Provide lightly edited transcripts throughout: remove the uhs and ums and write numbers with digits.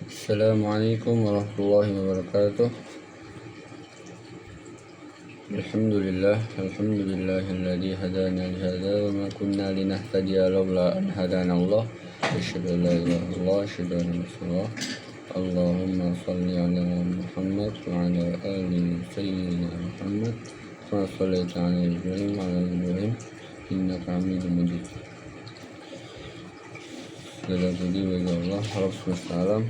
Assalamualaikum warahmatullahi wabarakatuh. Alhamdulillahilladzi hadana li hadza wa ma kunna linahtadiya laula an hadana Allah. Asyhadu an la ilaha illallah wa asyhadu anna Rasulullah. Allahumma shalli ala Muhammad wa ala ali sayyidina Muhammad kama shallaita ala Ibrahim wa ala ali Ibrahim innaka Hamidum Majid. Segala puji bagi Allah Subhanahu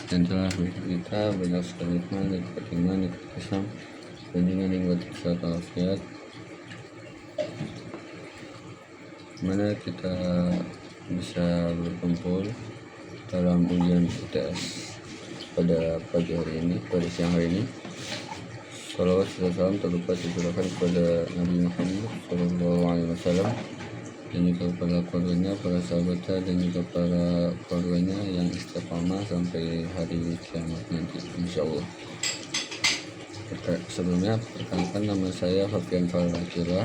yang telah memberi kita banyak sekali nikmat, nikmat iman, nikmat Islam, dan juga nikmat kesehatan wasiat, mana kita bisa berkumpul dalam ujian UTS pada pagi hari ini, pada siang hari ini. Salawat dan salam terlupa dicurahkan kepada Nabi Muhammad SAW dan juga kepada keluarganya, para sahabatnya, dan juga para keluarganya yang istiqamah sampai hari kiamat nanti, insyaallah. Sebelumnya, perkenalkan, nama saya Fabian Farakila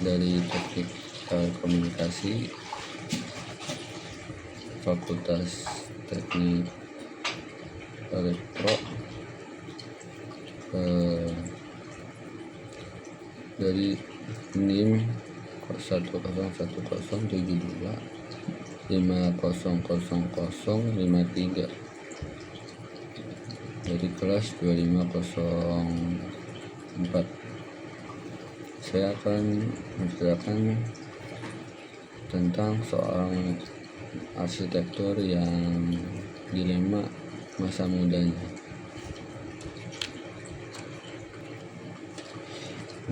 dari Teknik Komunikasi Fakultas Teknik Elektro dari NIM 1010725000053 dari kelas 2504. Saya akan menceritakan tentang seorang arsitektur yang dilema masa mudanya.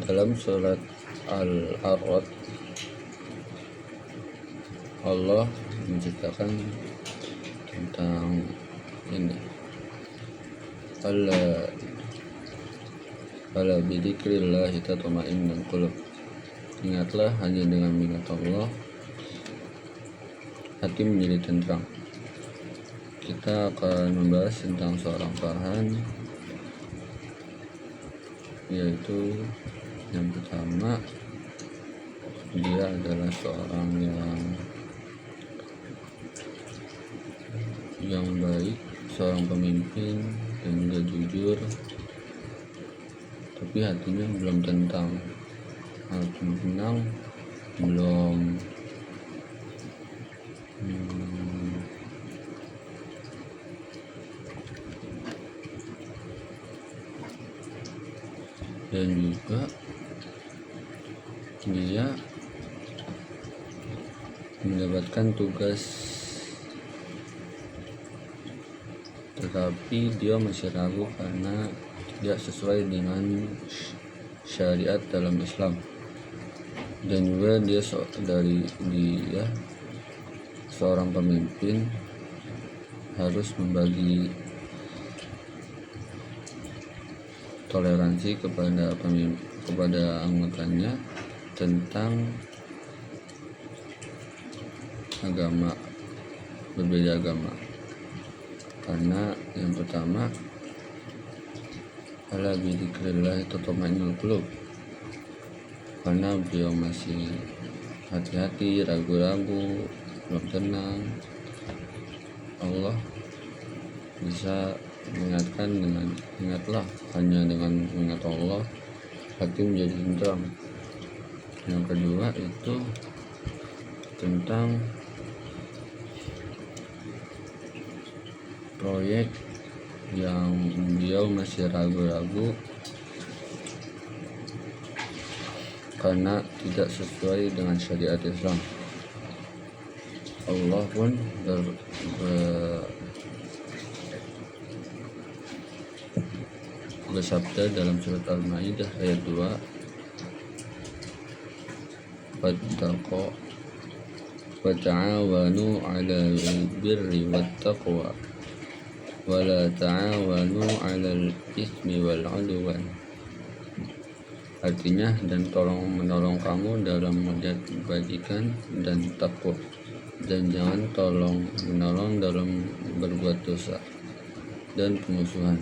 Dalam surat Al-A'raf, Allah menceritakan tentang ini. Ala bidzikrillah tatma'innul qulub. Ingatlah, hanya dengan mengingat Allah hati menjadi tenteram. Kita akan membahas tentang seorang Farhan, yaitu yang pertama, dia adalah seorang yang baik, seorang pemimpin dan juga jujur, tapi hatinya belum tenang, belum dan juga dia mendapatkan tugas, tetapi dia masih ragu karena tidak sesuai dengan syariat dalam Islam. Dan juga dia seorang pemimpin harus membagi toleransi kepada anggotanya tentang agama, berbeda agama. Karena yang pertama, ala bidzikrillah tatma'innul qulub, karena beliau masih hati-hati, ragu-ragu, belum tenang. Allah bisa mengingatkan dengan ingatlah, hanya dengan mengingat Allah hati menjadi tenteram. Yang kedua itu tentang proyek yang beliau masih ragu-ragu karena tidak sesuai dengan syariat Islam. Allah pun bersabda dalam surat Al-Maidah ayat 2, wattaqu wa ta'awanu 'alal birri wattaqwa wa la ta'awanu 'alal itsmi wal 'udwan. Artinya, dan tolong menolong kamu dalam melihat kebajikan dan takwa, dan jangan tolong menolong dalam berbuat dosa dan pemusuhan.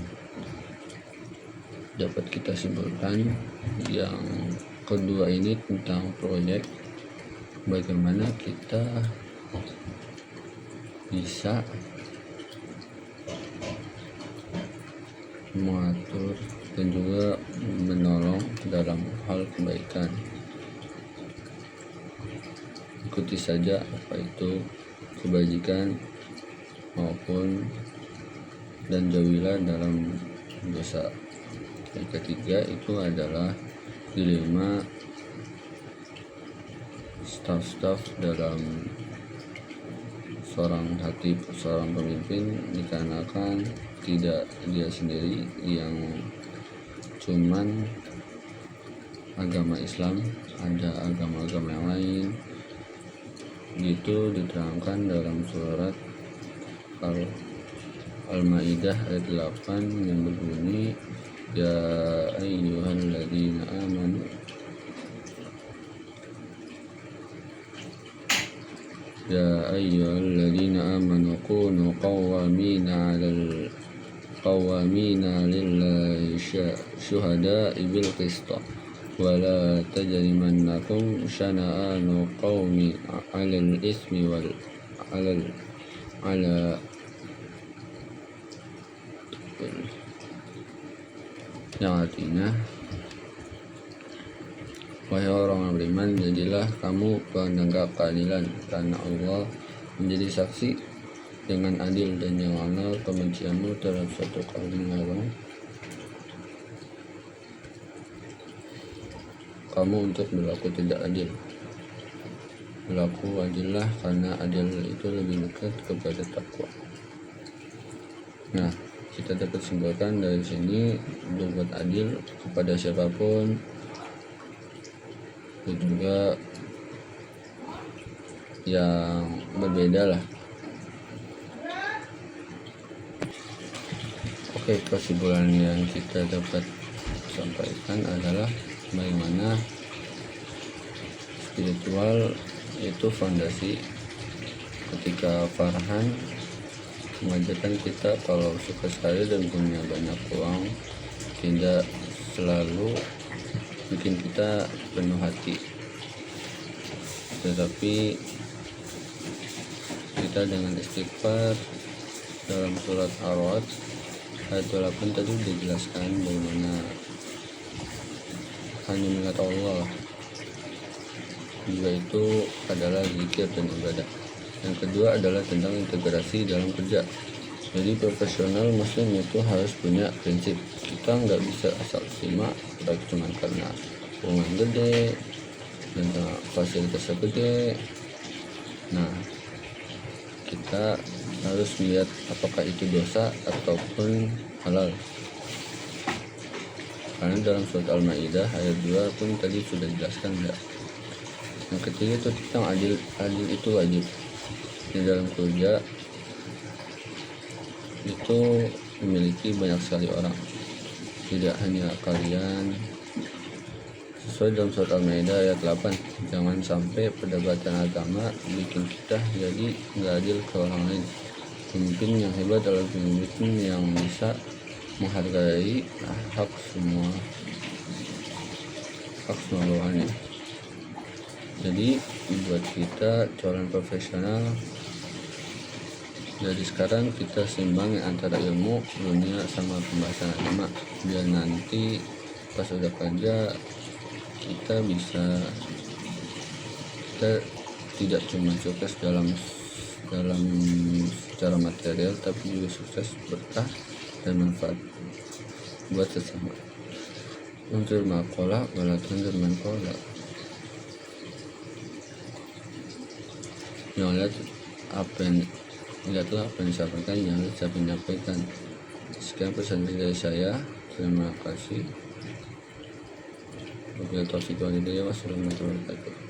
Dapat kita simpulkan yang kedua ini tentang proyek, bagaimana kita bisa mengatur dan juga menolong dalam hal kebaikan. Ikuti saja apa itu kebajikan maupun dan jauhilah dalam dosa. Yang ketiga itu adalah dilema staf dalam seorang pemimpin, dikarenakan tidak dia sendiri yang cuman agama Islam, ada agama-agama yang lain. Gitu diterangkan dalam surat Al-Maidah ayat 8 yang berbunyi, ya ayyuhalladzina amanu ya ayyuhalladzina amanu kunu qawwamina lillahi syuhada'i bil qist wa la tajrimannakum syana'anu qaumin 'alal ismi wal 'ala yang artinya, wahai orang beriman, jadilah kamu penegak keadilan, karena Allah menjadi saksi dengan adil, dan janganlah kebencianmu terhadap suatu kaum melarang kamu untuk berlaku tidak adil. Berlaku adillah, karena adil itu lebih dekat kepada takwa. Nah, kita dapat simpulkan dari sini, berbuat adil kepada siapapun itu juga yang berbeda lah. Oke, kesimpulan yang kita dapat sampaikan adalah bagaimana spiritual itu fondasi. Ketika Farhan mengajarkan kita kalau sukses kaya dan punya banyak uang tidak selalu bikin kita penuh hati, tetapi kita dengan istighfar dalam surat Ar-Ra'd ayat 8 tadi dijelaskan bagaimana hanya mengingat Allah juga itu adalah zikir dan ibadah. Yang kedua adalah tentang integrasi dalam kerja. Jadi profesional muslim itu harus punya prinsip. Kita nggak bisa asal terima baik cuma karena uang gede dan fasilitasnya gede. Nah, kita harus lihat apakah itu dosa ataupun halal. Karena dalam surat Al-Maidah ayat 2 pun tadi sudah dijelaskan ya. Yang ketiga itu tentang adil itu wajib. Di dalam kerja itu memiliki banyak sekali orang, tidak hanya kalian. Sesuai dalam surat Al-Maidah ayat 8, jangan sampai perdebatan agama bikin kita jadi nggak adil ke orang lain. Pemimpin yang hebat adalah pemimpin yang bisa menghargai hak semua bawahannya. Jadi buat kita calon profesional dari sekarang, kita seimbang antara ilmu dunia sama pembahasan agama, biar nanti pas udah kerja kita tidak cuma sukses dalam secara material, tapi juga sukses berkah dan manfaat buat sesama. Untur makola wala tuntur mankola. Lihatlah apa yang disampaikan, jangan siapa menyampaikan. Sekian pesan dari saya. Terima kasih. Wabillahi taufiq wal hidayah. Wassalamualaikum warahmatullahi wabarakatuh.